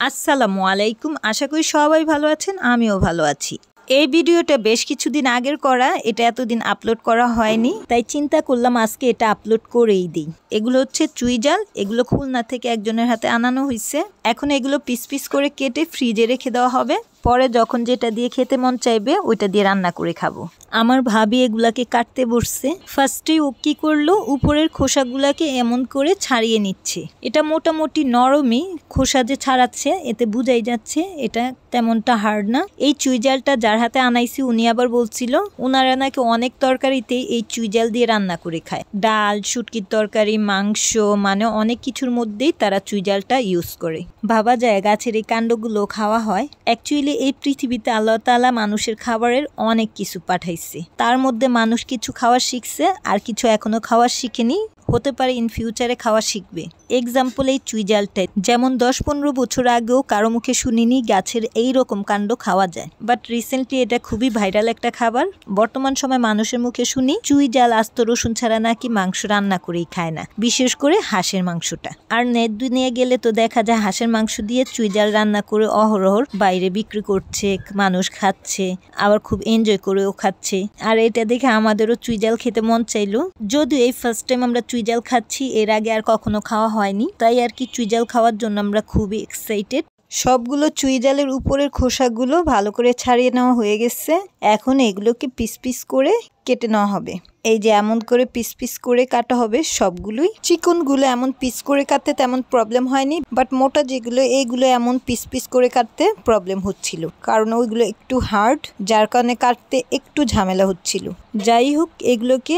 আসসালামু আলাইকুম। আশা করি সবাই ভালো আছেন, আমিও ভালো আছি। এই ভিডিওটা বেশ কিছুদিন আগের করা, এটা এতদিন আপলোড করা হয়নি, তাই চিন্তা করলাম আজকে এটা আপলোড করেই দিই। এগুলো হচ্ছে চুই জাল, এগুলো খুলনা থেকে একজনের হাতে আনানো হয়েছে। এখন এগুলো পিস পিস করে কেটে ফ্রিজে রেখে দেওয়া হবে, পরে যখন যেটা দিয়ে খেতে মন চাইবে ওইটা দিয়ে রান্না করে খাবো। আমার ভাবি এগুলাকে কাটতে বসছে। ফার্স্টে ও কি করলো, উপরের খোসাগুলাকে এমন করে ছাড়িয়ে নিচ্ছে। এটা মোটামুটি নরমই, খোসা যে ছাড়াচ্ছে এতে বুঝাই যাচ্ছে এটা তেমনটা হার্ড না। এই চুই জালটা যার হাতে আনাইছি উনি আবার বলছিল ওনারা নাকি অনেক তরকারিতে এই চুই জাল দিয়ে রান্না করে খায়। ডাল, শুটকির তরকারি, মাংস, মানে অনেক কিছুর মধ্যেই তারা চুই জালটা ইউজ করে। ভাবা যায় গাছের এই কাণ্ডগুলো খাওয়া হয়। অ্যাকচুয়ালি এই পৃথিবীতে আল্লাহ তাআলা মানুষের খাবারের অনেক কিছু পাঠাইছে, তার মধ্যে মানুষ কিছু খাওয়া শিখছে আর কিছু এখনো খাওয়া শিখেনি, হতে পারে ইন ফিউচারে খাওয়া শিখবে। এক্সাম্পল এই চুই জালটাই, যেমন 10-15 বছর আগেও কারো মুখে শুনিনি গাছের এই রকম কাণ্ড খাওয়া যায়, বাট রিসেন্টলি এটা খুবই ভাইরাল একটা খাবার। বর্তমান সময় মানুষের মুখে শুনি চুই জাল আস্ত রসুন ছাড়া নাকি মাংস রান্না করেই খায় না, বিশেষ করে হাঁসের মাংসটা। আর নেট দুনিয়া গেলে তো দেখা যায় হাঁসের মাংস দিয়ে চুই জাল রান্না করে অহরহর বাইরে বিক্রি করছে, মানুষ খাচ্ছে, আবার খুব এনজয় করেও খাচ্ছে। আর এটা দেখে আমাদেরও চুই জাল খেতে মন চাইলো, যদিও এই ফার্স্ট টাইম আমরা চুই জাল খাচ্ছি, এর আগে আর কখনো খাওয়া হয়নি, তাই আর কি চুই জাল খাওয়ার জন্য আমরা খুবই এক্সাইটেড। সবগুলো চুই জালের উপরের খোসাগুলো ভালো করে ছাড়িয়ে নেওয়া হয়ে গেছে। এখন এগুলোকে পিস পিস করে কেটে নেওয়া হবে। এই যে এমন করে পিস পিস করে কাটা হবে সবগুলোই। চিকনগুলো এমন পিস করে কাটতে তেমন প্রবলেম হয়নি, বাট মোটা যেগুলো এইগুলো এমন পিস পিস করে কাটতে প্রবলেম হচ্ছিল, কারণ ওইগুলো একটু হার্ড, যার কারণে কাটতে একটু ঝামেলা হচ্ছিল। যাই হোক, এগুলোকে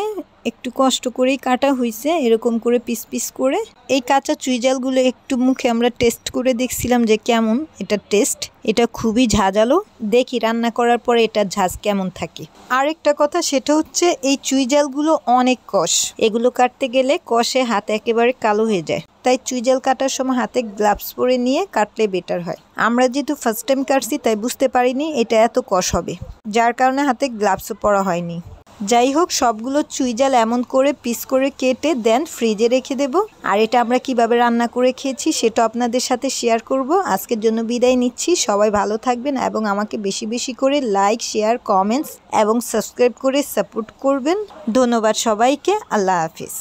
একটু কষ্ট করেই কাটা হয়েছে, এরকম করে পিস পিস করে। এই কাঁচা চুই জালগুলো একটু মুখে আমরা টেস্ট করে দেখছিলাম যে কেমন এটা টেস্ট। এটা খুবই ঝাঁঝালো, দেখি রান্না করার পরে এটার ঝাঁজ কেমন থাকে। আরেকটা কথা, সেটা হচ্ছে এই চুই জালগুলো অনেক কষ, এগুলো কাটতে গেলে কষে হাত একেবারে কালো হয়ে যায়, তাই চুই জাল কাটার সময় হাতে গ্লাভস পরে নিয়ে কাটলে বেটার হয়। আমরা যেহেতু ফার্স্ট টাইম কাটছি তাই বুঝতে পারিনি এটা এত কষ হবে, যার কারণে হাতে গ্লাভসও পরা হয়নি। যাই হোক, সবগুলো চুই জাল এমন করে পিস করে কেটে দেন ফ্রিজে রেখে দেব। আর এটা আমরা কিভাবে রান্না করে খেয়েছি সেটা আপনাদের সাথে শেয়ার করব। আজকের জন্য বিদায় নিচ্ছি, সবাই ভালো থাকবেন এবং আমাকে বেশি বেশি করে লাইক, শেয়ার, কমেন্টস এবং সাবস্ক্রাইব করে সাপোর্ট করবেন। ধন্যবাদ সবাইকে, আল্লাহ হাফিজ।